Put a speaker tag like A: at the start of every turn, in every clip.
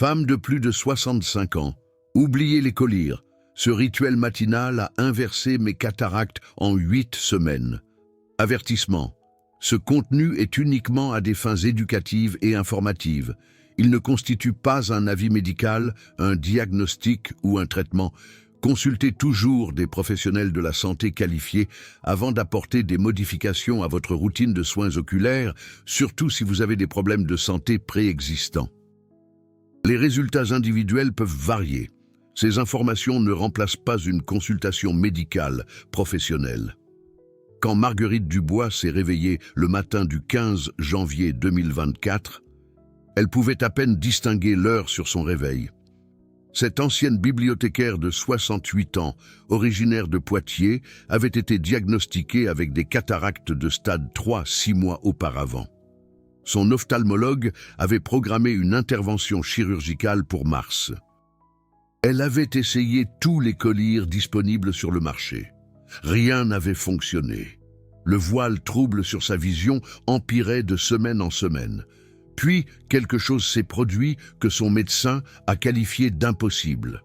A: Femme de plus de 65 ans, oubliez les collyres. Ce rituel matinal a inversé mes cataractes en 8 semaines. Avertissement. Ce contenu est uniquement à des fins éducatives et informatives. Il ne constitue pas un avis médical, un diagnostic ou un traitement. Consultez toujours des professionnels de la santé qualifiés avant d'apporter des modifications à votre routine de soins oculaires, surtout si vous avez des problèmes de santé préexistants. Les résultats individuels peuvent varier. Ces informations ne remplacent pas une consultation médicale professionnelle. Quand Marguerite Dubois s'est réveillée le matin du 15 janvier 2024, elle pouvait à peine distinguer l'heure sur son réveil. Cette ancienne bibliothécaire de 68 ans, originaire de Poitiers, avait été diagnostiquée avec des cataractes de stade 3 6 mois auparavant. Son ophtalmologue avait programmé une intervention chirurgicale pour mars. Elle avait essayé tous les collyres disponibles sur le marché. Rien n'avait fonctionné. Le voile trouble sur sa vision empirait de semaine en semaine. Puis, quelque chose s'est produit que son médecin a qualifié d'impossible.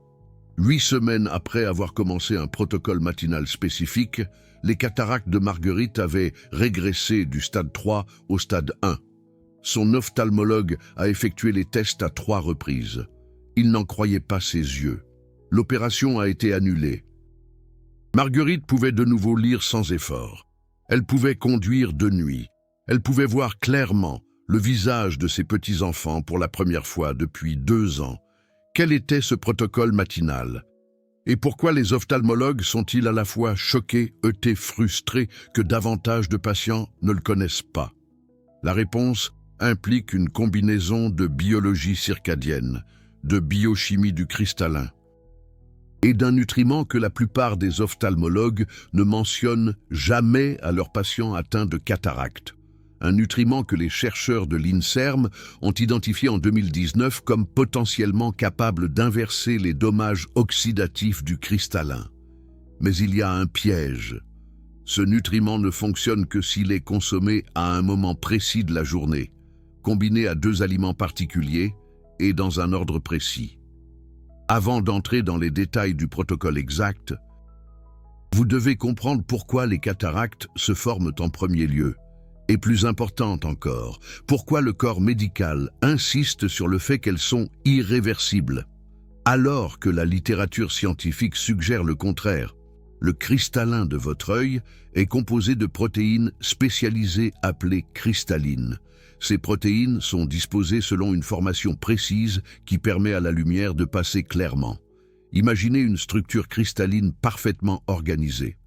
A: 8 semaines après avoir commencé un protocole matinal spécifique, les cataractes de Marguerite avaient régressé du stade 3 au stade 1. Son ophtalmologue a effectué les tests à 3 reprises. Il n'en croyait pas ses yeux. L'opération a été annulée. Marguerite pouvait de nouveau lire sans effort. Elle pouvait conduire de nuit. Elle pouvait voir clairement le visage de ses petits-enfants pour la première fois depuis 2 ans. Quel était ce protocole matinal? Et pourquoi les ophtalmologues sont-ils à la fois choqués, heurtés, frustrés que davantage de patients ne le connaissent pas? La réponse implique une combinaison de biologie circadienne, de biochimie du cristallin et d'un nutriment que la plupart des ophtalmologues ne mentionnent jamais à leurs patients atteints de cataracte. Un nutriment que les chercheurs de l'INSERM ont identifié en 2019 comme potentiellement capable d'inverser les dommages oxydatifs du cristallin. Mais il y a un piège. Ce nutriment ne fonctionne que s'il est consommé à un moment précis de la journée, combiné à 2 aliments particuliers et dans un ordre précis. Avant d'entrer dans les détails du protocole exact, vous devez comprendre pourquoi les cataractes se forment en premier lieu. Et plus importante encore, pourquoi le corps médical insiste sur le fait qu'elles sont irréversibles, alors que la littérature scientifique suggère le contraire. Le cristallin de votre œil est composé de protéines spécialisées appelées cristallines. Ces protéines sont disposées selon une formation précise qui permet à la lumière de passer clairement. Imaginez une structure cristalline parfaitement organisée.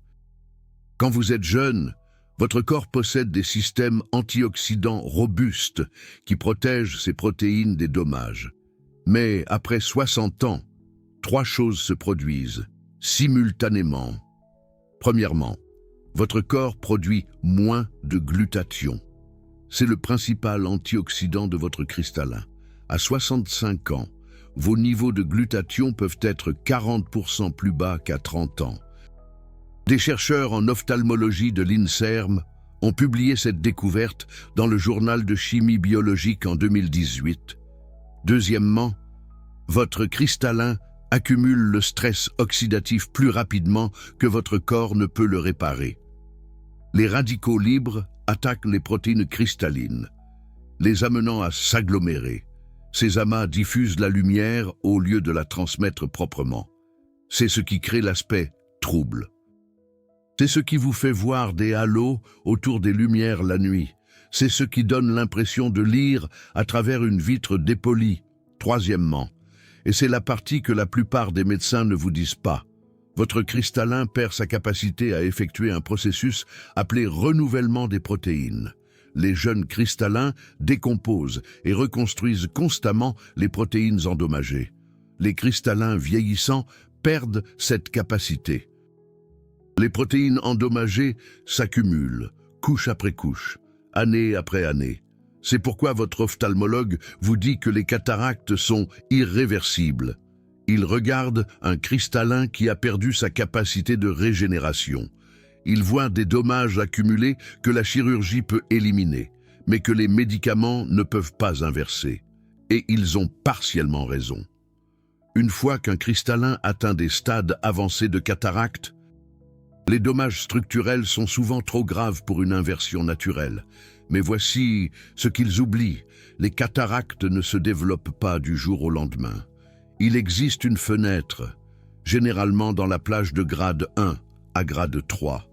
A: Quand vous êtes jeune, votre corps possède des systèmes antioxydants robustes qui protègent ces protéines des dommages. Mais après 60 ans, 3 choses se produisent simultanément. Premièrement, votre corps produit moins de glutathion. C'est le principal antioxydant de votre cristallin. À 65 ans, vos niveaux de glutathion peuvent être 40% plus bas qu'à 30 ans. Des chercheurs en ophtalmologie de l'INSERM ont publié cette découverte dans le journal de chimie biologique en 2018. Deuxièmement, votre cristallin accumule le stress oxydatif plus rapidement que votre corps ne peut le réparer. Les radicaux libres attaquent les protéines cristallines, les amenant à s'agglomérer. Ces amas diffusent la lumière au lieu de la transmettre proprement. C'est ce qui crée l'aspect trouble. C'est ce qui vous fait voir des halos autour des lumières la nuit. C'est ce qui donne l'impression de lire à travers une vitre dépolie. Troisièmement, et c'est la partie que la plupart des médecins ne vous disent pas, votre cristallin perd sa capacité à effectuer un processus appelé renouvellement des protéines. Les jeunes cristallins décomposent et reconstruisent constamment les protéines endommagées. Les cristallins vieillissants perdent cette capacité. Les protéines endommagées s'accumulent, couche après couche, année après année. C'est pourquoi votre ophtalmologue vous dit que les cataractes sont irréversibles. Il regarde un cristallin qui a perdu sa capacité de régénération. Il voit des dommages accumulés que la chirurgie peut éliminer, mais que les médicaments ne peuvent pas inverser. Et ils ont partiellement raison. Une fois qu'un cristallin atteint des stades avancés de cataracte, les dommages structurels sont souvent trop graves pour une inversion naturelle. Mais voici ce qu'ils oublient, les cataractes ne se développent pas du jour au lendemain. Il existe une fenêtre, généralement dans la plage de grade 1 à grade 3,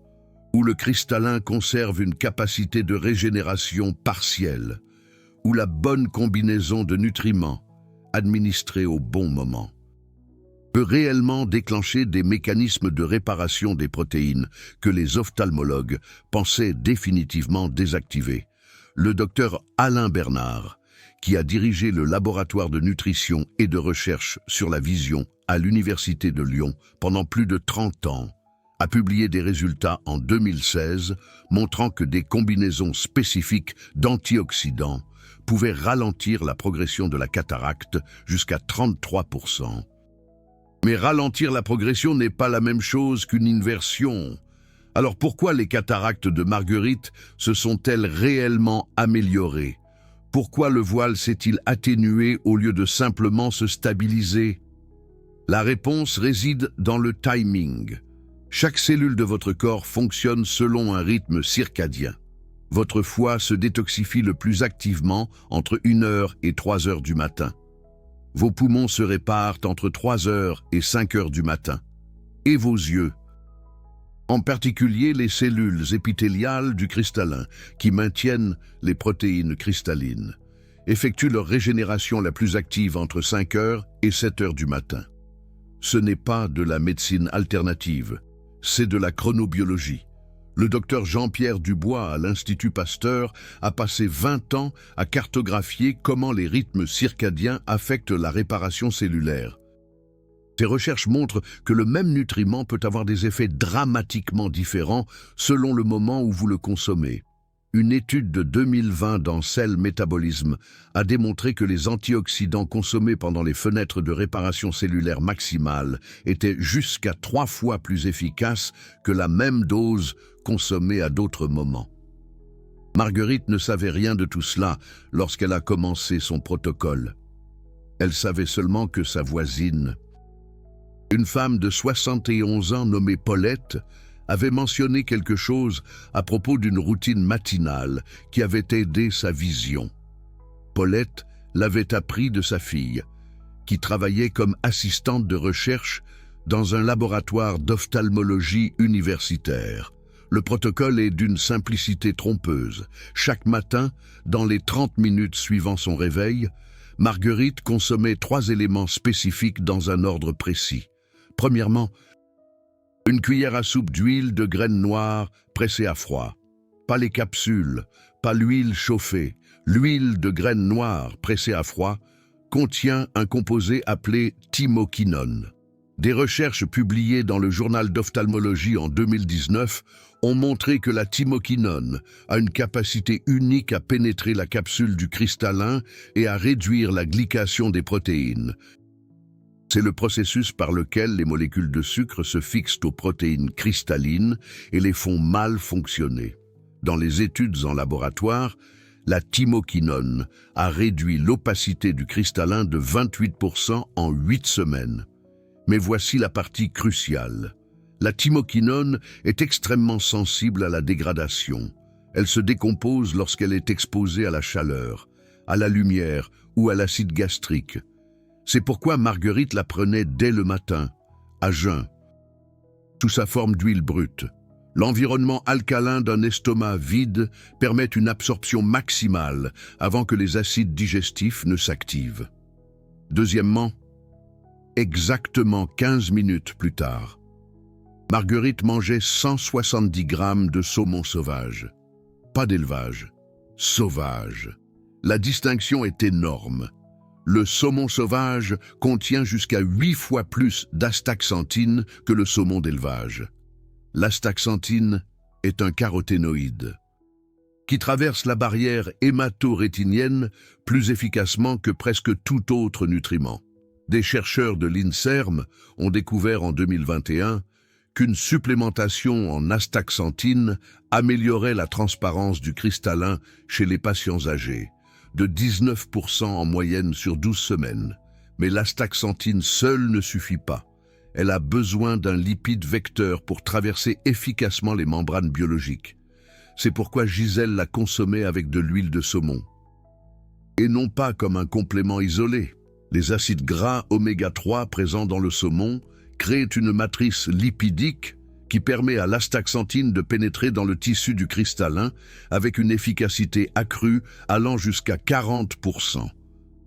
A: où le cristallin conserve une capacité de régénération partielle, où la bonne combinaison de nutriments, administrés au bon moment, peut réellement déclencher des mécanismes de réparation des protéines que les ophtalmologues pensaient définitivement désactivés. Le docteur Alain Bernard, qui a dirigé le laboratoire de nutrition et de recherche sur la vision à l'Université de Lyon pendant plus de 30 ans, a publié des résultats en 2016 montrant que des combinaisons spécifiques d'antioxydants pouvaient ralentir la progression de la cataracte jusqu'à 33%. Mais ralentir la progression n'est pas la même chose qu'une inversion. Alors pourquoi les cataractes de Marguerite se sont-elles réellement améliorées? Pourquoi le voile s'est-il atténué au lieu de simplement se stabiliser? La réponse réside dans le timing. Chaque cellule de votre corps fonctionne selon un rythme circadien. Votre foie se détoxifie le plus activement entre 1h et 3h du matin. Vos poumons se réparent entre 3h et 5h du matin. Et vos yeux, en particulier les cellules épithéliales du cristallin, qui maintiennent les protéines cristallines, effectuent leur régénération la plus active entre 5h et 7h du matin. Ce n'est pas de la médecine alternative, c'est de la chronobiologie. Le docteur Jean-Pierre Dubois à l'Institut Pasteur a passé 20 ans à cartographier comment les rythmes circadiens affectent la réparation cellulaire. Ces recherches montrent que le même nutriment peut avoir des effets dramatiquement différents selon le moment où vous le consommez. Une étude de 2020 dans Cell Metabolism a démontré que les antioxydants consommés pendant les fenêtres de réparation cellulaire maximale étaient jusqu'à 3 fois plus efficaces que la même dose consommée à d'autres moments. Marguerite ne savait rien de tout cela lorsqu'elle a commencé son protocole. Elle savait seulement que sa voisine, une femme de 71 ans nommée Paulette, avait mentionné quelque chose à propos d'une routine matinale qui avait aidé sa vision. Paulette l'avait appris de sa fille, qui travaillait comme assistante de recherche dans un laboratoire d'ophtalmologie universitaire. Le protocole est d'une simplicité trompeuse. Chaque matin, dans les 30 minutes suivant son réveil, Marguerite consommait 3 éléments spécifiques dans un ordre précis. Premièrement, une cuillère à soupe d'huile de graines noires pressée à froid. Pas les capsules, pas l'huile chauffée. L'huile de graines noires pressée à froid contient un composé appelé thymoquinone. Des recherches publiées dans le journal d'ophtalmologie en 2019 ont montré que la thymoquinone a une capacité unique à pénétrer la capsule du cristallin et à réduire la glycation des protéines. C'est le processus par lequel les molécules de sucre se fixent aux protéines cristallines et les font mal fonctionner. Dans les études en laboratoire, la thymoquinone a réduit l'opacité du cristallin de 28% en 8 semaines. Mais voici la partie cruciale. La thymoquinone est extrêmement sensible à la dégradation. Elle se décompose lorsqu'elle est exposée à la chaleur, à la lumière ou à l'acide gastrique. C'est pourquoi Marguerite la prenait dès le matin, à jeun, sous sa forme d'huile brute. L'environnement alcalin d'un estomac vide permet une absorption maximale avant que les acides digestifs ne s'activent. Deuxièmement, exactement 15 minutes plus tard, Marguerite mangeait 170 grammes de saumon sauvage. Pas d'élevage, sauvage. La distinction est énorme. Le saumon sauvage contient jusqu'à 8 fois plus d'astaxanthine que le saumon d'élevage. L'astaxanthine est un caroténoïde qui traverse la barrière hémato-rétinienne plus efficacement que presque tout autre nutriment. Des chercheurs de l'INSERM ont découvert en 2021 qu'une supplémentation en astaxanthine améliorait la transparence du cristallin chez les patients âgés. de 19% en moyenne sur 12 semaines. Mais l'astaxanthine seule ne suffit pas. Elle a besoin d'un lipide vecteur pour traverser efficacement les membranes biologiques. C'est pourquoi Gisèle l'a consommée avec de l'huile de saumon. Et non pas comme un complément isolé. Les acides gras oméga 3 présents dans le saumon créent une matrice lipidique qui permet à l'astaxanthine de pénétrer dans le tissu du cristallin avec une efficacité accrue allant jusqu'à 40%.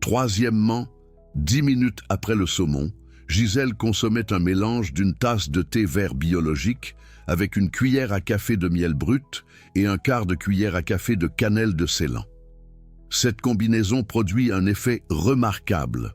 A: Troisièmement, 10 minutes après le saumon, Gisèle consommait un mélange d'une tasse de thé vert biologique avec une cuillère à café de miel brut et un quart de cuillère à café de cannelle de Ceylan. Cette combinaison produit un effet remarquable.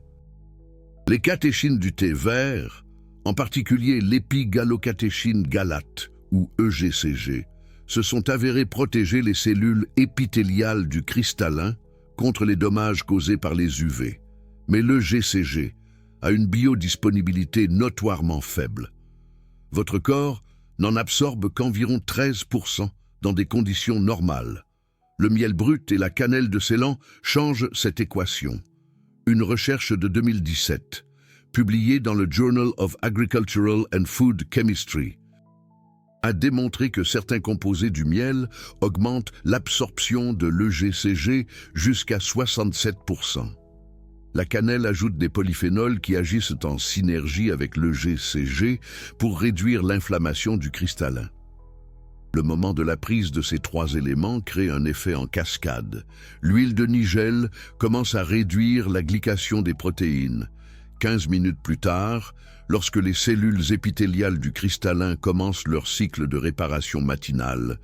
A: Les catéchines du thé vert, en particulier l'épigalocatéchine galate ou EGCG, se sont avérées protéger les cellules épithéliales du cristallin contre les dommages causés par les UV. Mais l'EGCG a une biodisponibilité notoirement faible. Votre corps n'en absorbe qu'environ 13% dans des conditions normales. Le miel brut et la cannelle de Ceylan changent cette équation. Une recherche de 2017, publiée dans le Journal of Agricultural and Food Chemistry, a démontré que certains composés du miel augmentent l'absorption de l'EGCG jusqu'à 67%. La cannelle ajoute des polyphénols qui agissent en synergie avec l'EGCG pour réduire l'inflammation du cristallin. Le moment de la prise de ces trois éléments crée un effet en cascade. L'huile de nigelle commence à réduire la glycation des protéines. 15 minutes plus tard, lorsque les cellules épithéliales du cristallin commencent leur cycle de réparation matinale,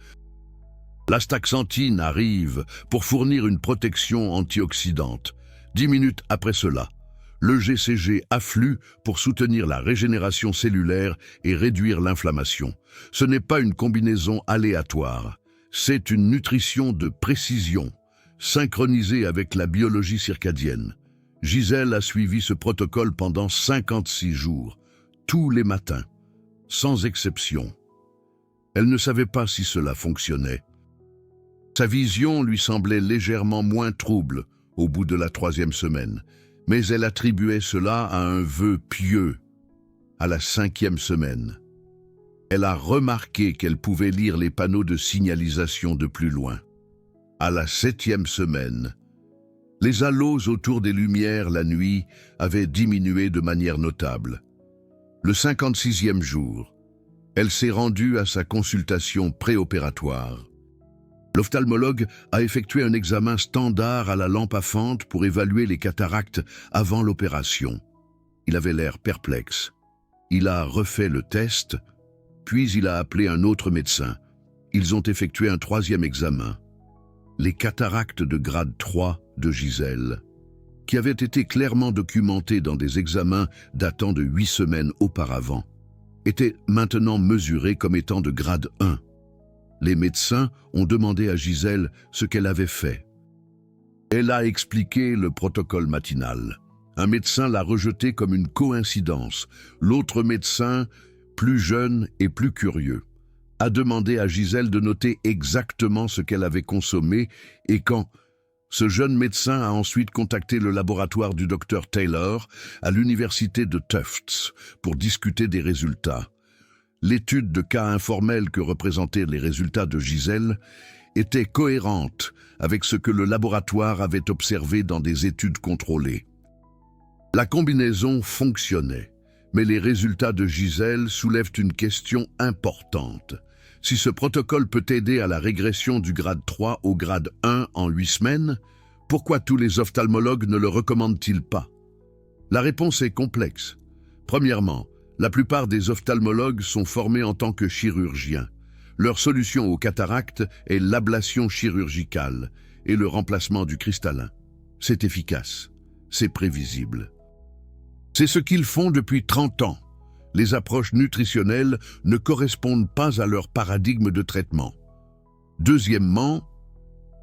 A: l'astaxanthine arrive pour fournir une protection antioxydante. 10 minutes après cela, l'EGCG afflue pour soutenir la régénération cellulaire et réduire l'inflammation. Ce n'est pas une combinaison aléatoire, c'est une nutrition de précision, synchronisée avec la biologie circadienne. Gisèle a suivi ce protocole pendant 56 jours, tous les matins, sans exception. Elle ne savait pas si cela fonctionnait. Sa vision lui semblait légèrement moins trouble au bout de la 3e semaine, mais elle attribuait cela à un vœu pieux. À la 5e semaine, elle a remarqué qu'elle pouvait lire les panneaux de signalisation de plus loin. À la 7e semaine, les halos autour des lumières la nuit avaient diminué de manière notable. Le 56e jour, elle s'est rendue à sa consultation préopératoire. L'ophtalmologue a effectué un examen standard à la lampe à fente pour évaluer les cataractes avant l'opération. Il avait l'air perplexe. Il a refait le test, puis il a appelé un autre médecin. Ils ont effectué un 3e examen. Les cataractes de grade 3 de Gisèle, qui avaient été clairement documentés dans des examens datant de 8 semaines auparavant, étaient maintenant mesurés comme étant de grade 1. Les médecins ont demandé à Gisèle ce qu'elle avait fait. Elle a expliqué le protocole matinal. Un médecin l'a rejeté comme une coïncidence. L'autre médecin, plus jeune et plus curieux, a demandé à Gisèle de noter exactement ce qu'elle avait consommé et quand. Ce jeune médecin a ensuite contacté le laboratoire du docteur Taylor à l'université de Tufts pour discuter des résultats. L'étude de cas informel que représentaient les résultats de Gisèle était cohérente avec ce que le laboratoire avait observé dans des études contrôlées. La combinaison fonctionnait, mais les résultats de Gisèle soulèvent une question importante. Si ce protocole peut aider à la régression du grade 3 au grade 1 en 8 semaines, pourquoi tous les ophtalmologues ne le recommandent-ils pas? La réponse est complexe. Premièrement, la plupart des ophtalmologues sont formés en tant que chirurgiens. Leur solution aux cataractes est l'ablation chirurgicale et le remplacement du cristallin. C'est efficace, c'est prévisible. C'est ce qu'ils font depuis 30 ans. Les approches nutritionnelles ne correspondent pas à leur paradigme de traitement. Deuxièmement,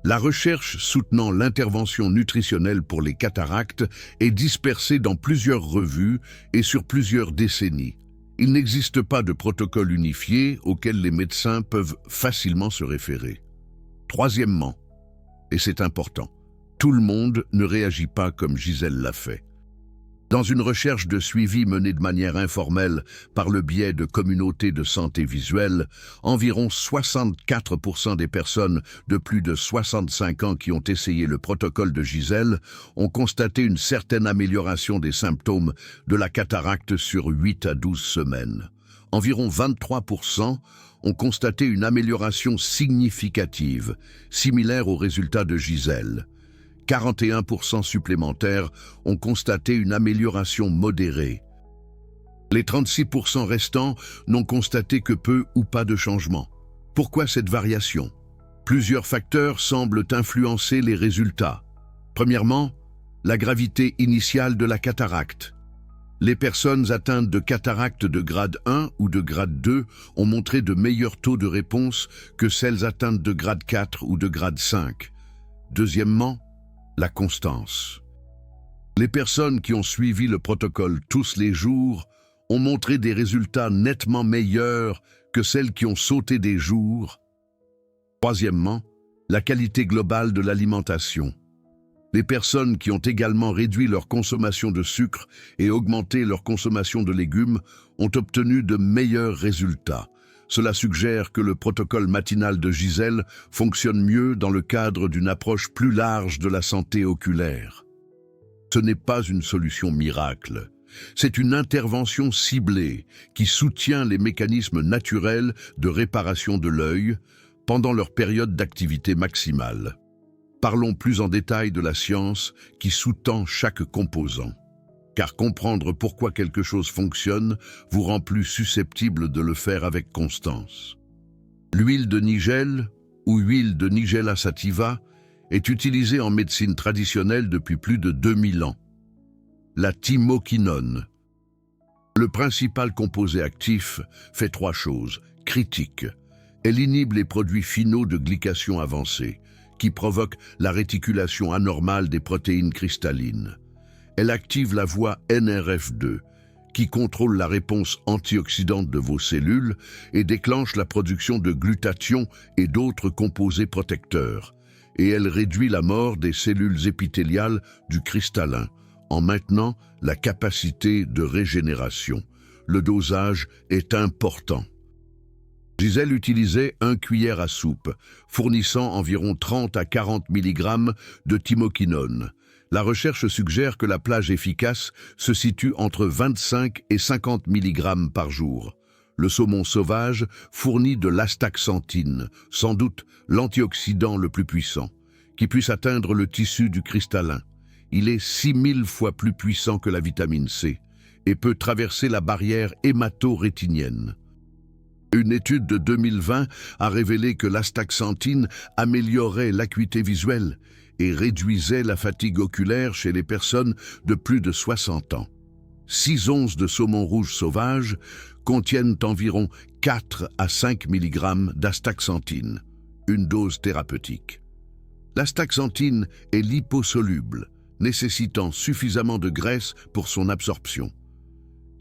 A: la recherche soutenant l'intervention nutritionnelle pour les cataractes est dispersée dans plusieurs revues et sur plusieurs décennies. Il n'existe pas de protocole unifié auquel les médecins peuvent facilement se référer. Troisièmement, et c'est important, Tout le monde ne réagit pas comme Gisèle l'a fait. Dans une recherche de suivi menée de manière informelle par le biais de communautés de santé visuelle, environ 64% des personnes de plus de 65 ans qui ont essayé le protocole de Gisèle ont constaté une certaine amélioration des symptômes de la cataracte sur 8 à 12 semaines. Environ 23% ont constaté une amélioration significative, similaire aux résultats de Gisèle. 41% supplémentaires ont constaté une amélioration modérée. Les 36% restants n'ont constaté que peu ou pas de changement. Pourquoi cette variation? Plusieurs facteurs semblent influencer les résultats. Premièrement, la gravité initiale de la cataracte. Les personnes atteintes de cataracte de grade 1 ou de grade 2 ont montré de meilleurs taux de réponse que celles atteintes de grade 4 ou de grade 5. Deuxièmement, la constance. Les personnes qui ont suivi le protocole tous les jours ont montré des résultats nettement meilleurs que celles qui ont sauté des jours. Troisièmement, la qualité globale de l'alimentation. Les personnes qui ont également réduit leur consommation de sucre et augmenté leur consommation de légumes ont obtenu de meilleurs résultats. Cela suggère que le protocole matinal de Gisèle fonctionne mieux dans le cadre d'une approche plus large de la santé oculaire. Ce n'est pas une solution miracle. C'est une intervention ciblée qui soutient les mécanismes naturels de réparation de l'œil pendant leur période d'activité maximale. Parlons plus en détail de la science qui sous-tend chaque composant. Car comprendre pourquoi quelque chose fonctionne vous rend plus susceptible de le faire avec constance. L'huile de nigelle, ou huile de Nigella sativa, est utilisée en médecine traditionnelle depuis plus de 2000 ans. La thymoquinone. Le principal composé actif fait 3 choses critiques. Elle inhibe les produits finaux de glycation avancée, qui provoquent la réticulation anormale des protéines cristallines. Elle active la voie NRF2, qui contrôle la réponse antioxydante de vos cellules et déclenche la production de glutathion et d'autres composés protecteurs. Et elle réduit la mort des cellules épithéliales du cristallin, en maintenant la capacité de régénération. Le dosage est important. Gisèle utilisait 1 cuillère à soupe, fournissant environ 30 à 40 mg de thymoquinone. La recherche suggère que la plage efficace se situe entre 25 et 50 mg par jour. Le saumon sauvage fournit de l'astaxanthine, sans doute l'antioxydant le plus puissant, qui puisse atteindre le tissu du cristallin. Il est 6000 fois plus puissant que la vitamine C et peut traverser la barrière hémato-rétinienne. Une étude de 2020 a révélé que l'astaxanthine améliorait l'acuité visuelle et réduisait la fatigue oculaire chez les personnes de plus de 60 ans. 6 onces de saumon rouge sauvage contiennent environ 4 à 5 mg d'astaxanthine, une dose thérapeutique. L'astaxanthine est liposoluble, nécessitant suffisamment de graisse pour son absorption.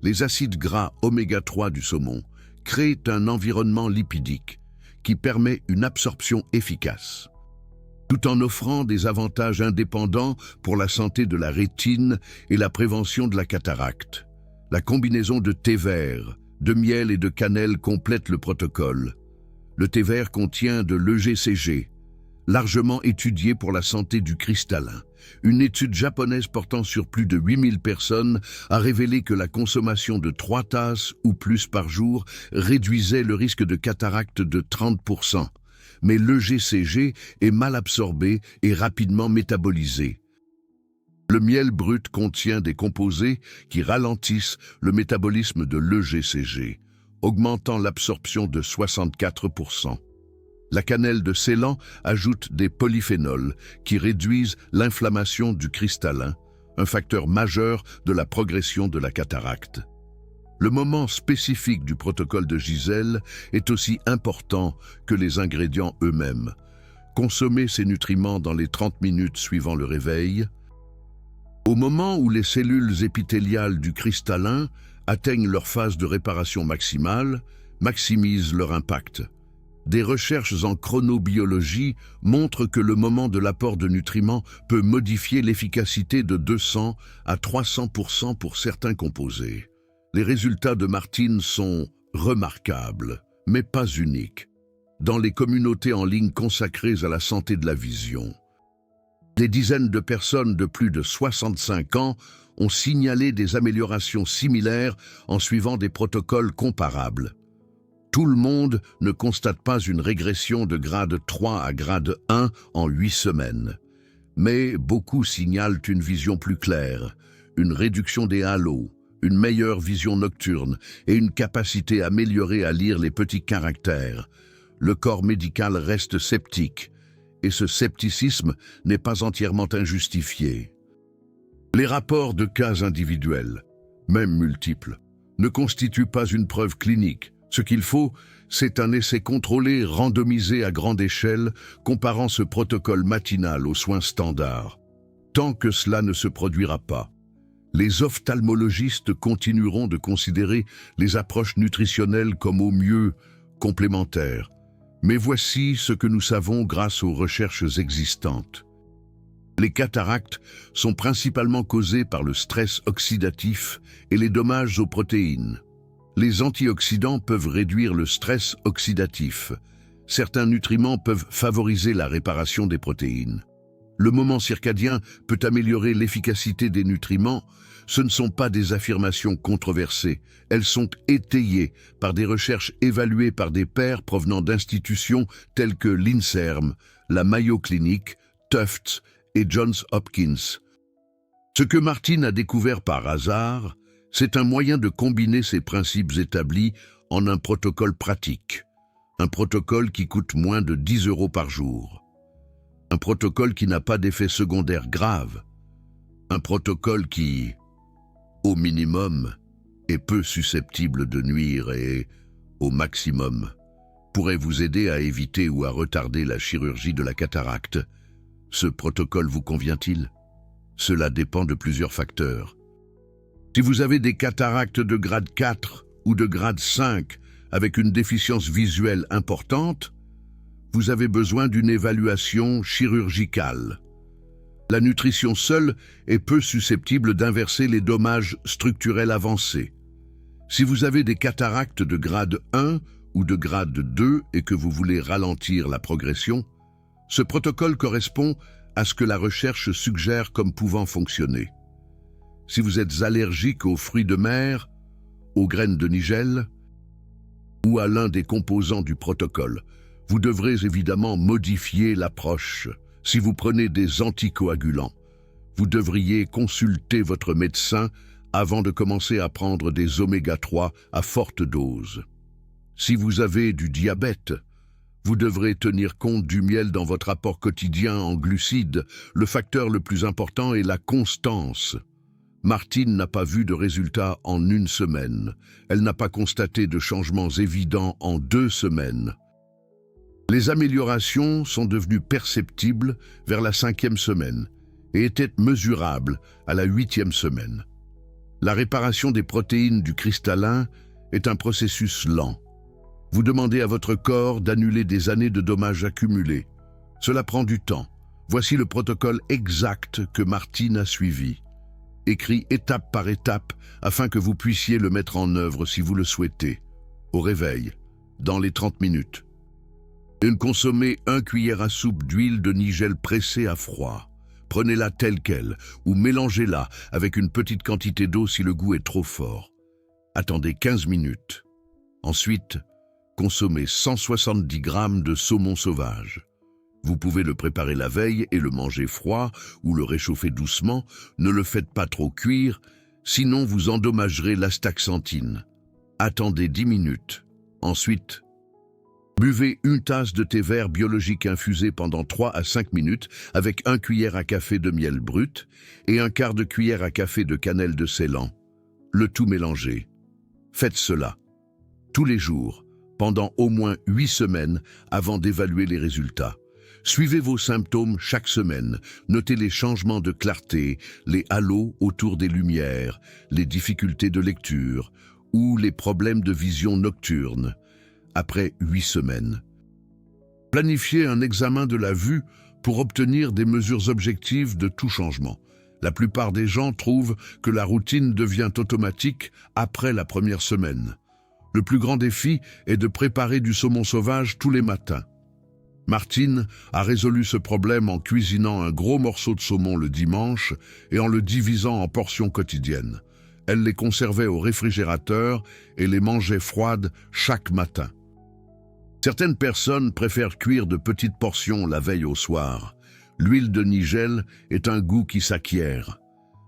A: Les acides gras oméga 3 du saumon créent un environnement lipidique qui permet une absorption efficace, tout en offrant des avantages indépendants pour la santé de la rétine et la prévention de la cataracte. La combinaison de thé vert, de miel et de cannelle complète le protocole. Le thé vert contient de l'EGCG, largement étudié pour la santé du cristallin. Une étude japonaise portant sur plus de 8000 personnes a révélé que la consommation de 3 tasses ou plus par jour réduisait le risque de cataracte de 30%. Mais l'EGCG est mal absorbé et rapidement métabolisé. Le miel brut contient des composés qui ralentissent le métabolisme de l'EGCG, augmentant l'absorption de 64%. La cannelle de Ceylan ajoute des polyphénols qui réduisent l'inflammation du cristallin, un facteur majeur de la progression de la cataracte. Le moment spécifique du protocole de Gisèle est aussi important que les ingrédients eux-mêmes. Consommer ces nutriments dans les 30 minutes suivant le réveil. Au moment où les cellules épithéliales du cristallin atteignent leur phase de réparation maximale, maximisent leur impact. Des recherches en chronobiologie montrent que le moment de l'apport de nutriments peut modifier l'efficacité de 200 à 300% pour certains composés. Les résultats de Martine sont remarquables, mais pas uniques, dans les communautés en ligne consacrées à la santé de la vision. Des dizaines de personnes de plus de 65 ans ont signalé des améliorations similaires en suivant des protocoles comparables. Tout le monde ne constate pas une régression de grade 3 à grade 1 en 8 semaines. Mais beaucoup signalent une vision plus claire, une réduction des halos, une meilleure vision nocturne et une capacité améliorée à lire les petits caractères. Le corps médical reste sceptique, et ce scepticisme n'est pas entièrement injustifié. Les rapports de cas individuels, même multiples, ne constituent pas une preuve clinique. Ce qu'il faut, c'est un essai contrôlé, randomisé à grande échelle, comparant ce protocole matinal aux soins standards. Tant que cela ne se produira pas, les ophtalmologistes continueront de considérer les approches nutritionnelles comme au mieux complémentaires. Mais voici ce que nous savons grâce aux recherches existantes. Les cataractes sont principalement causées par le stress oxydatif et les dommages aux protéines. Les antioxydants peuvent réduire le stress oxydatif. Certains nutriments peuvent favoriser la réparation des protéines. Le moment circadien peut améliorer l'efficacité des nutriments. Ce ne sont pas des affirmations controversées. Elles sont étayées par des recherches évaluées par des pairs provenant d'institutions telles que l'INSERM, la Mayo Clinic, Tufts et Johns Hopkins. Ce que Martine a découvert par hasard, c'est un moyen de combiner ces principes établis en un protocole pratique. Un protocole qui coûte moins de 10 € par jour. Un protocole qui n'a pas d'effet secondaire grave. Un protocole qui, au minimum, est peu susceptible de nuire et, au maximum, pourrait vous aider à éviter ou à retarder la chirurgie de la cataracte. Ce protocole vous convient-il? Cela dépend de plusieurs facteurs. Si vous avez des cataractes de grade 4 ou de grade 5 avec une déficience visuelle importante, vous avez besoin d'une évaluation chirurgicale. La nutrition seule est peu susceptible d'inverser les dommages structurels avancés. Si vous avez des cataractes de grade 1 ou de grade 2 et que vous voulez ralentir la progression, ce protocole correspond à ce que la recherche suggère comme pouvant fonctionner. Si vous êtes allergique aux fruits de mer, aux graines de nigel ou à l'un des composants du protocole, vous devrez évidemment modifier l'approche. Si vous prenez des anticoagulants, vous devriez consulter votre médecin avant de commencer à prendre des oméga 3 à forte dose. Si vous avez du diabète, vous devrez tenir compte du miel dans votre apport quotidien en glucides. Le facteur le plus important est la constance. Martine n'a pas vu de résultats en 1 semaine. Elle n'a pas constaté de changements évidents en 2 semaines. Les améliorations sont devenues perceptibles vers la 5e semaine et étaient mesurables à la 8e semaine. La réparation des protéines du cristallin est un processus lent. Vous demandez à votre corps d'annuler des années de dommages accumulés. Cela prend du temps. Voici le protocole exact que Martine a suivi, écrit étape par étape afin que vous puissiez le mettre en œuvre si vous le souhaitez. Au réveil, dans les 30 minutes. Consommez 1 cuillère à soupe d'huile de nigel pressée à froid. Prenez-la telle qu'elle ou mélangez-la avec une petite quantité d'eau si le goût est trop fort. Attendez 15 minutes. Ensuite, consommez 170 g de saumon sauvage. Vous pouvez le préparer la veille et le manger froid ou le réchauffer doucement. Ne le faites pas trop cuire, sinon vous endommagerez l'astaxanthine. Attendez 10 minutes. Ensuite, buvez 1 tasse de thé vert biologique infusé pendant 3 à 5 minutes avec 1 cuillère à café de miel brut et 1/4 de cuillère à café de cannelle de Ceylan. Le tout mélangé. Faites cela tous les jours, pendant au moins 8 semaines avant d'évaluer les résultats. Suivez vos symptômes chaque semaine. Notez les changements de clarté, les halos autour des lumières, les difficultés de lecture ou les problèmes de vision nocturne. Après 8 semaines, Planifiez un examen de la vue pour obtenir des mesures objectives de tout changement. La plupart des gens trouvent que la routine devient automatique après la première semaine. Le plus grand défi est de préparer du saumon sauvage tous les matins. Martine a résolu ce problème en cuisinant un gros morceau de saumon le dimanche et en le divisant en portions quotidiennes. Elle les conservait au réfrigérateur et les mangeait froides chaque matin. Certaines personnes préfèrent cuire de petites portions la veille au soir. L'huile de nigel est un goût qui s'acquiert.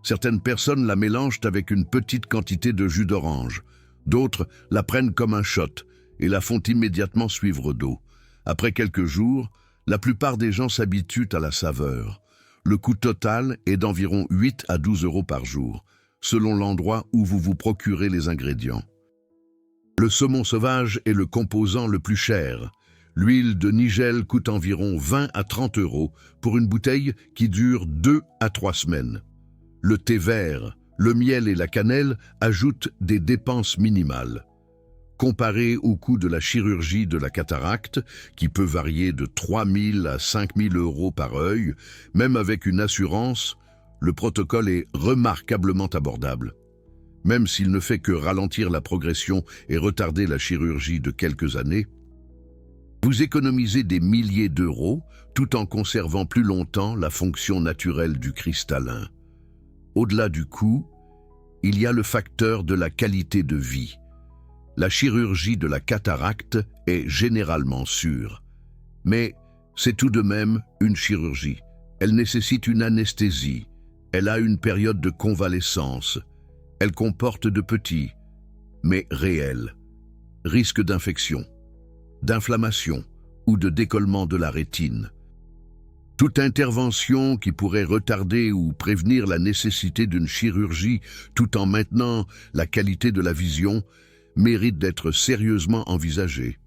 A: Certaines personnes la mélangent avec une petite quantité de jus d'orange. D'autres la prennent comme un shot et la font immédiatement suivre d'eau. Après quelques jours, la plupart des gens s'habituent à la saveur. Le coût total est d'environ 8 à 12 € par jour, selon l'endroit où vous vous procurez les ingrédients. Le saumon sauvage est le composant le plus cher. L'huile de nigel coûte environ 20 à 30 € pour une bouteille qui dure 2 à 3 semaines. Le thé vert, le miel et la cannelle ajoutent des dépenses minimales. Comparé au coût de la chirurgie de la cataracte, qui peut varier de 3 000 à 5 000 € par œil, même avec une assurance, le protocole est remarquablement abordable. Même s'il ne fait que ralentir la progression et retarder la chirurgie de quelques années, vous économisez des milliers d'euros tout en conservant plus longtemps la fonction naturelle du cristallin. Au-delà du coût, il y a le facteur de la qualité de vie. La chirurgie de la cataracte est généralement sûre. Mais c'est tout de même une chirurgie. Elle nécessite une anesthésie. Elle a une période de convalescence. Elle comporte de petits, mais réels, risques d'infection, d'inflammation ou de décollement de la rétine. Toute intervention qui pourrait retarder ou prévenir la nécessité d'une chirurgie tout en maintenant la qualité de la vision mérite d'être sérieusement envisagée.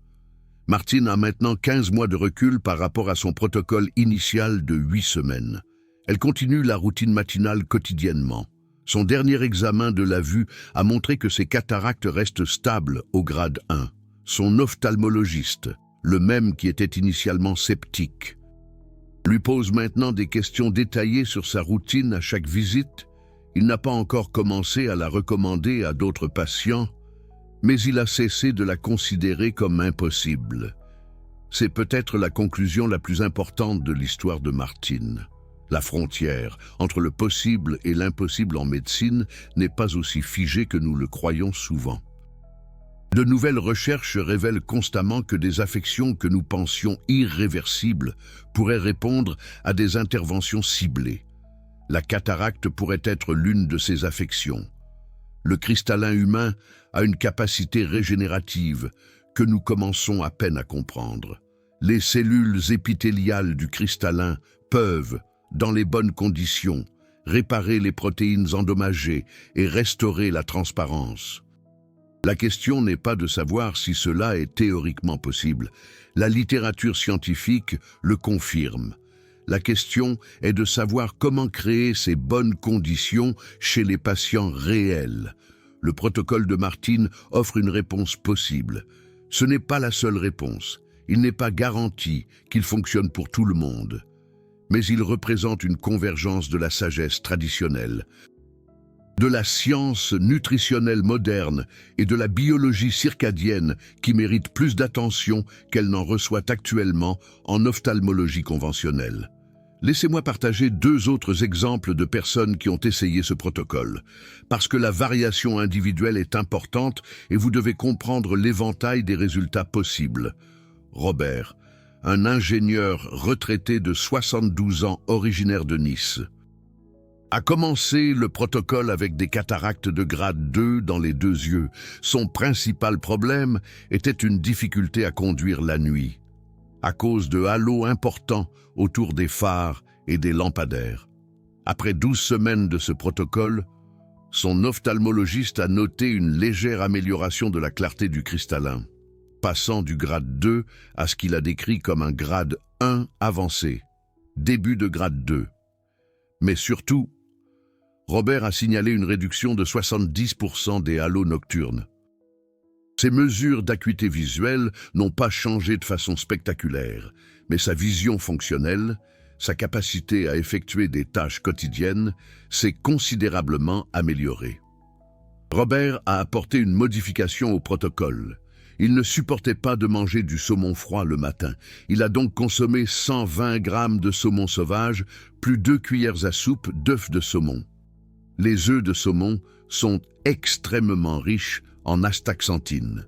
A: Martine a maintenant 15 mois de recul par rapport à son protocole initial de 8 semaines. Elle continue la routine matinale quotidiennement. Son dernier examen de la vue a montré que ses cataractes restent stables au grade 1. Son ophtalmologiste, le même qui était initialement sceptique, lui pose maintenant des questions détaillées sur sa routine à chaque visite. Il n'a pas encore commencé à la recommander à d'autres patients, mais il a cessé de la considérer comme impossible. C'est peut-être la conclusion la plus importante de l'histoire de Martine. La frontière entre le possible et l'impossible en médecine n'est pas aussi figée que nous le croyons souvent. De nouvelles recherches révèlent constamment que des affections que nous pensions irréversibles pourraient répondre à des interventions ciblées. La cataracte pourrait être l'une de ces affections. Le cristallin humain a une capacité régénérative que nous commençons à peine à comprendre. Les cellules épithéliales du cristallin peuvent, dans les bonnes conditions, réparer les protéines endommagées et restaurer la transparence. La question n'est pas de savoir si cela est théoriquement possible. La littérature scientifique le confirme. La question est de savoir comment créer ces bonnes conditions chez les patients réels. Le protocole de Martine offre une réponse possible. Ce n'est pas la seule réponse. Il n'est pas garanti qu'il fonctionne pour tout le monde. Mais il représente une convergence de la sagesse traditionnelle, de la science nutritionnelle moderne et de la biologie circadienne qui mérite plus d'attention qu'elle n'en reçoit actuellement en ophtalmologie conventionnelle. Laissez-moi partager 2 autres exemples de personnes qui ont essayé ce protocole, parce que la variation individuelle est importante et vous devez comprendre l'éventail des résultats possibles. Robert, un ingénieur retraité de 72 ans originaire de Nice, a commencé le protocole avec des cataractes de grade 2 dans les 2 yeux. Son principal problème était une difficulté à conduire la nuit, à cause de halos importants autour des phares et des lampadaires. Après 12 semaines de ce protocole, son ophtalmologiste a noté une légère amélioration de la clarté du cristallin, passant du grade 2 à ce qu'il a décrit comme un grade 1 avancé, début de grade 2. Mais surtout, Robert a signalé une réduction de 70% des halos nocturnes. Ces mesures d'acuité visuelle n'ont pas changé de façon spectaculaire, mais sa vision fonctionnelle, sa capacité à effectuer des tâches quotidiennes, s'est considérablement améliorée. Robert a apporté une modification au protocole. Il ne supportait pas de manger du saumon froid le matin. Il a donc consommé 120 grammes de saumon sauvage, plus 2 cuillères à soupe d'œufs de saumon. Les œufs de saumon sont extrêmement riches en astaxanthine,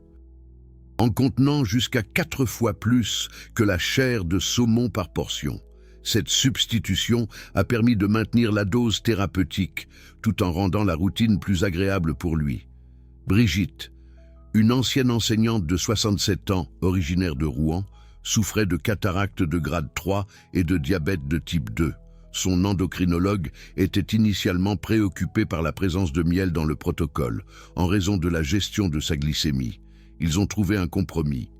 A: en contenant jusqu'à 4 fois plus que la chair de saumon par portion. Cette substitution a permis de maintenir la dose thérapeutique, tout en rendant la routine plus agréable pour lui. Brigitte, une ancienne enseignante de 67 ans, originaire de Rouen, souffrait de cataracte de grade 3 et de diabète de type 2. Son endocrinologue était initialement préoccupé par la présence de miel dans le protocole, en raison de la gestion de sa glycémie. Ils ont trouvé un compromis.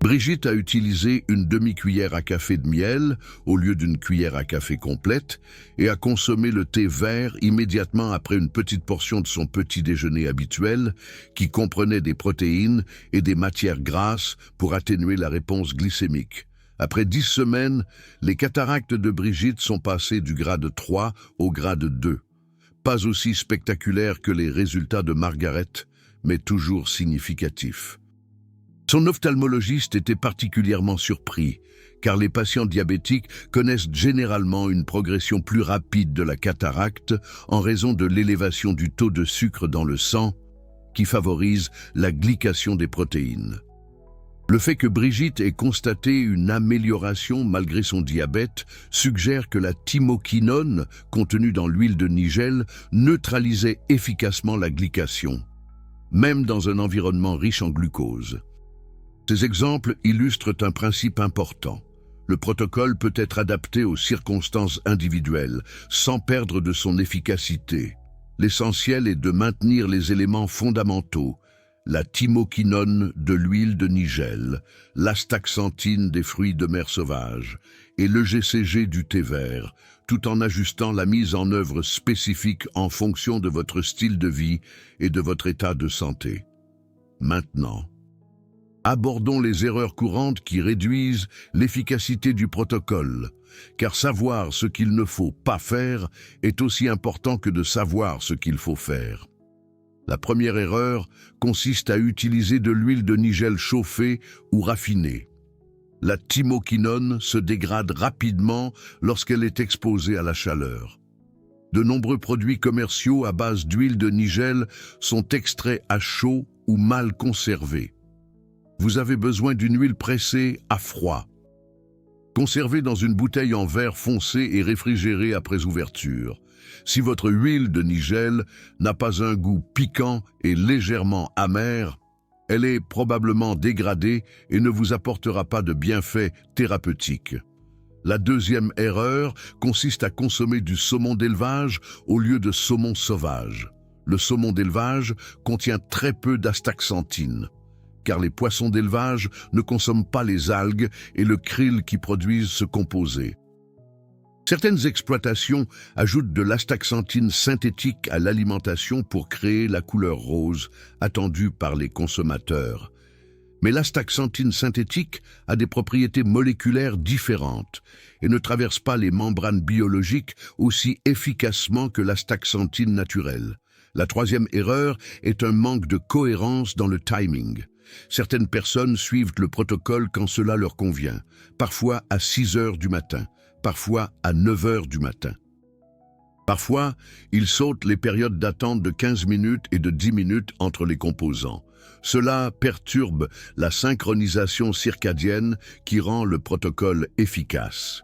A: Brigitte a utilisé une demi-cuillère à café de miel au lieu d'une cuillère à café complète et a consommé le thé vert immédiatement après une petite portion de son petit déjeuner habituel qui comprenait des protéines et des matières grasses pour atténuer la réponse glycémique. Après 10 semaines, les cataractes de Brigitte sont passées du grade 3 au grade 2. Pas aussi spectaculaire que les résultats de Margaret, mais toujours significatifs. Son ophtalmologiste était particulièrement surpris, car les patients diabétiques connaissent généralement une progression plus rapide de la cataracte en raison de l'élévation du taux de sucre dans le sang, qui favorise la glycation des protéines. Le fait que Brigitte ait constaté une amélioration malgré son diabète suggère que la thymoquinone, contenue dans l'huile de nigel, neutralisait efficacement la glycation, même dans un environnement riche en glucose. Ces exemples illustrent un principe important. Le protocole peut être adapté aux circonstances individuelles, sans perdre de son efficacité. L'essentiel est de maintenir les éléments fondamentaux, la thymoquinone de l'huile de nigel, l'astaxanthine des fruits de mer sauvages et le GCG du thé vert, tout en ajustant la mise en œuvre spécifique en fonction de votre style de vie et de votre état de santé. Maintenant, abordons les erreurs courantes qui réduisent l'efficacité du protocole, car savoir ce qu'il ne faut pas faire est aussi important que de savoir ce qu'il faut faire. La première erreur consiste à utiliser de l'huile de nigel chauffée ou raffinée. La thymoquinone se dégrade rapidement lorsqu'elle est exposée à la chaleur. De nombreux produits commerciaux à base d'huile de nigel sont extraits à chaud ou mal conservés. Vous avez besoin d'une huile pressée à froid, conservée dans une bouteille en verre foncé et réfrigérée après ouverture. Si votre huile de nigel n'a pas un goût piquant et légèrement amer, elle est probablement dégradée et ne vous apportera pas de bienfaits thérapeutiques. La deuxième erreur consiste à consommer du saumon d'élevage au lieu de saumon sauvage. Le saumon d'élevage contient très peu d'astaxanthine, car les poissons d'élevage ne consomment pas les algues et le krill qui produisent ce composé. Certaines exploitations ajoutent de l'astaxanthine synthétique à l'alimentation pour créer la couleur rose attendue par les consommateurs. Mais l'astaxanthine synthétique a des propriétés moléculaires différentes et ne traverse pas les membranes biologiques aussi efficacement que l'astaxanthine naturelle. La troisième erreur est un manque de cohérence dans le timing. Certaines personnes suivent le protocole quand cela leur convient, parfois à 6 heures du matin, parfois à 9 heures du matin. Parfois, ils sautent les périodes d'attente de 15 minutes et de 10 minutes entre les composants. Cela perturbe la synchronisation circadienne qui rend le protocole efficace.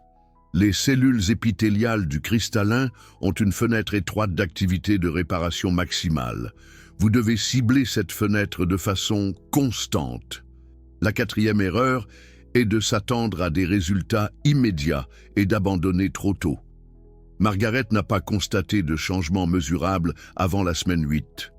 A: Les cellules épithéliales du cristallin ont une fenêtre étroite d'activité de réparation maximale. Vous devez cibler cette fenêtre de façon constante. La quatrième erreur est de s'attendre à des résultats immédiats et d'abandonner trop tôt. Margaret n'a pas constaté de changement mesurable avant la semaine 8.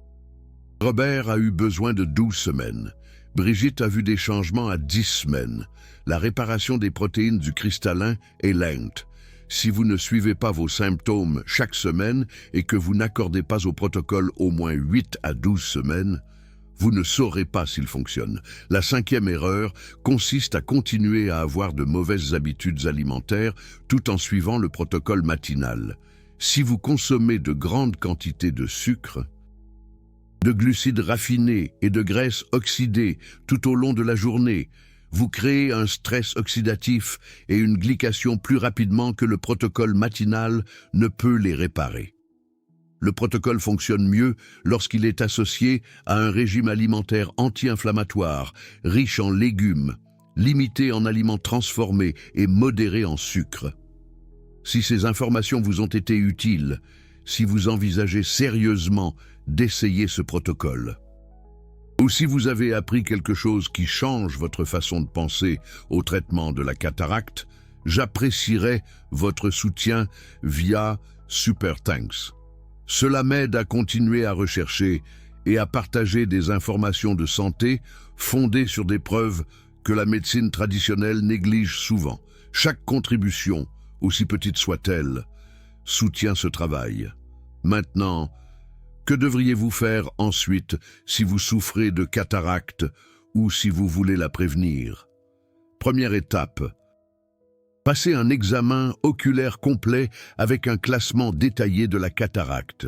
A: Robert a eu besoin de 12 semaines. Brigitte a vu des changements à 10 semaines. La réparation des protéines du cristallin est lente. Si vous ne suivez pas vos symptômes chaque semaine et que vous n'accordez pas au protocole au moins 8 à 12 semaines, vous ne saurez pas s'il fonctionne. La cinquième erreur consiste à continuer à avoir de mauvaises habitudes alimentaires tout en suivant le protocole matinal. Si vous consommez de grandes quantités de sucre, de glucides raffinés et de graisses oxydées tout au long de la journée, vous créez un stress oxydatif et une glycation plus rapidement que le protocole matinal ne peut les réparer. Le protocole fonctionne mieux lorsqu'il est associé à un régime alimentaire anti-inflammatoire, riche en légumes, limité en aliments transformés et modéré en sucre. Si ces informations vous ont été utiles, si vous envisagez sérieusement d'essayer ce protocole, ou si vous avez appris quelque chose qui change votre façon de penser au traitement de la cataracte, j'apprécierais votre soutien via Super Thanks. Cela m'aide à continuer à rechercher et à partager des informations de santé fondées sur des preuves que la médecine traditionnelle néglige souvent. Chaque contribution, aussi petite soit-elle, soutient ce travail. Maintenant, que devriez-vous faire ensuite si vous souffrez de cataracte ou si vous voulez la prévenir? Première étape. Passez un examen oculaire complet avec un classement détaillé de la cataracte.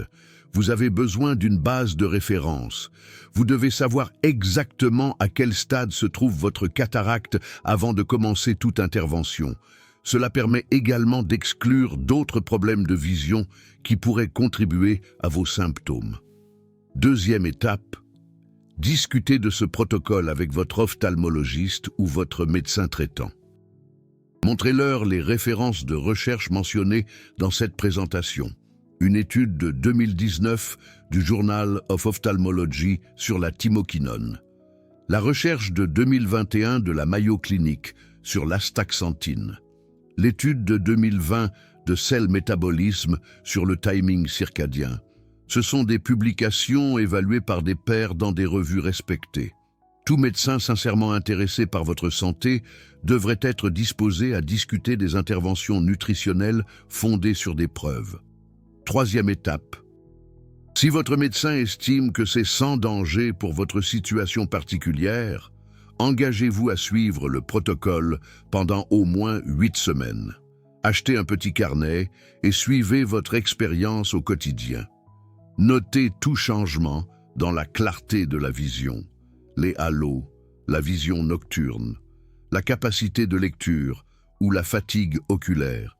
A: Vous avez besoin d'une base de référence. Vous devez savoir exactement à quel stade se trouve votre cataracte avant de commencer toute intervention. Cela permet également d'exclure d'autres problèmes de vision qui pourraient contribuer à vos symptômes. Deuxième étape, discutez de ce protocole avec votre ophtalmologiste ou votre médecin traitant. Montrez-leur les références de recherche mentionnées dans cette présentation. Une étude de 2019 du Journal of Ophthalmology sur la thymoquinone. La recherche de 2021 de la Mayo Clinic sur l'astaxanthine. L'étude de 2020 de Cell Métabolisme sur le timing circadien. Ce sont des publications évaluées par des pairs dans des revues respectées. Tout médecin sincèrement intéressé par votre santé devrait être disposé à discuter des interventions nutritionnelles fondées sur des preuves. Troisième étape. Si votre médecin estime que c'est sans danger pour votre situation particulière, engagez-vous à suivre le protocole pendant au moins 8 semaines. Achetez un petit carnet et suivez votre expérience au quotidien. Notez tout changement dans la clarté de la vision, les halos, la vision nocturne, la capacité de lecture ou la fatigue oculaire.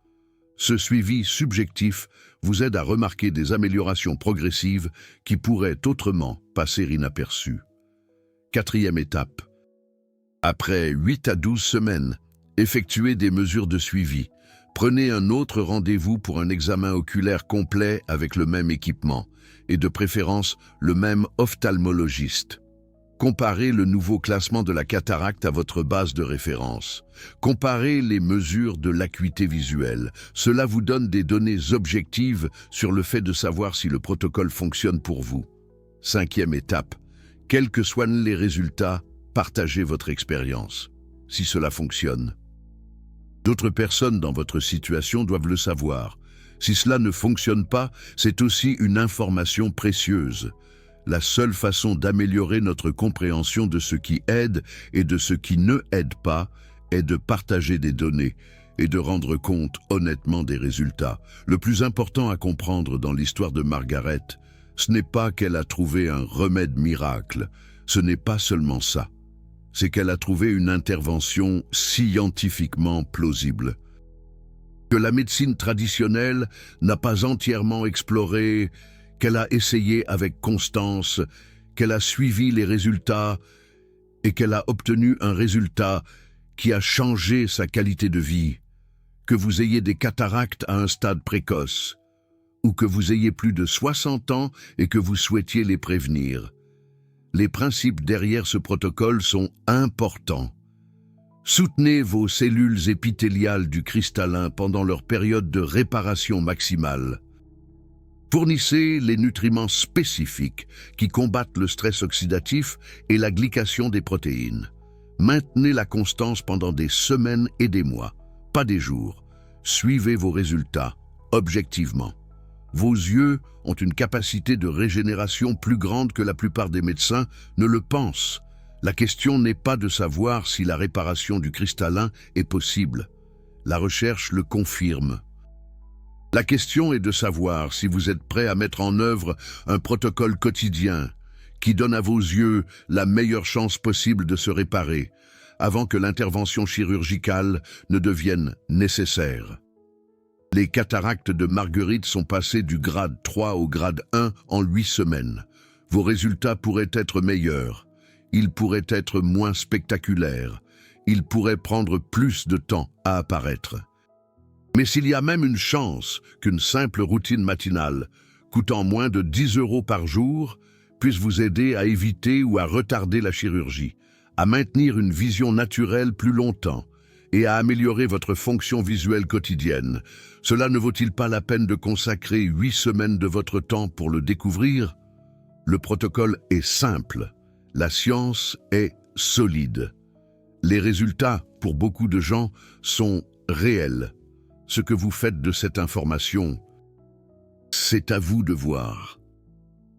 A: Ce suivi subjectif vous aide à remarquer des améliorations progressives qui pourraient autrement passer inaperçues. Quatrième étape. Après 8 à 12 semaines, effectuez des mesures de suivi. Prenez un autre rendez-vous pour un examen oculaire complet avec le même équipement et de préférence le même ophtalmologiste. Comparez le nouveau classement de la cataracte à votre base de référence. Comparez les mesures de l'acuité visuelle. Cela vous donne des données objectives sur le fait de savoir si le protocole fonctionne pour vous. Cinquième étape. Quels que soient les résultats, partagez votre expérience. Si cela fonctionne, d'autres personnes dans votre situation doivent le savoir. Si cela ne fonctionne pas, c'est aussi une information précieuse. La seule façon d'améliorer notre compréhension de ce qui aide et de ce qui ne aide pas est de partager des données et de rendre compte honnêtement des résultats. Le plus important à comprendre dans l'histoire de Margaret, ce n'est pas qu'elle a trouvé un remède miracle, ce n'est pas seulement ça. C'est qu'elle a trouvé une intervention scientifiquement plausible, que la médecine traditionnelle n'a pas entièrement explorée, qu'elle a essayé avec constance, qu'elle a suivi les résultats et qu'elle a obtenu un résultat qui a changé sa qualité de vie. Que vous ayez des cataractes à un stade précoce, ou que vous ayez plus de 60 ans et que vous souhaitiez les prévenir. Les principes derrière ce protocole sont importants. Soutenez vos cellules épithéliales du cristallin pendant leur période de réparation maximale. Fournissez les nutriments spécifiques qui combattent le stress oxydatif et la glycation des protéines. Maintenez la constance pendant des semaines et des mois, pas des jours. Suivez vos résultats, objectivement. Vos yeux ont une capacité de régénération plus grande que la plupart des médecins ne le pensent. La question n'est pas de savoir si la réparation du cristallin est possible. La recherche le confirme. La question est de savoir si vous êtes prêt à mettre en œuvre un protocole quotidien qui donne à vos yeux la meilleure chance possible de se réparer avant que l'intervention chirurgicale ne devienne nécessaire. Les cataractes de Marguerite sont passées du grade 3 au grade 1 en 8 semaines. Vos résultats pourraient être meilleurs. Ils pourraient être moins spectaculaires. Ils pourraient prendre plus de temps à apparaître. Mais s'il y a même une chance qu'une simple routine matinale, coûtant moins de 10 € par jour, puisse vous aider à éviter ou à retarder la chirurgie, à maintenir une vision naturelle plus longtemps et à améliorer votre fonction visuelle quotidienne, cela ne vaut-il pas la peine de consacrer 8 semaines de votre temps pour le découvrir? Le protocole est simple. La science est solide. Les résultats, pour beaucoup de gens, sont réels. Ce que vous faites de cette information, c'est à vous de voir.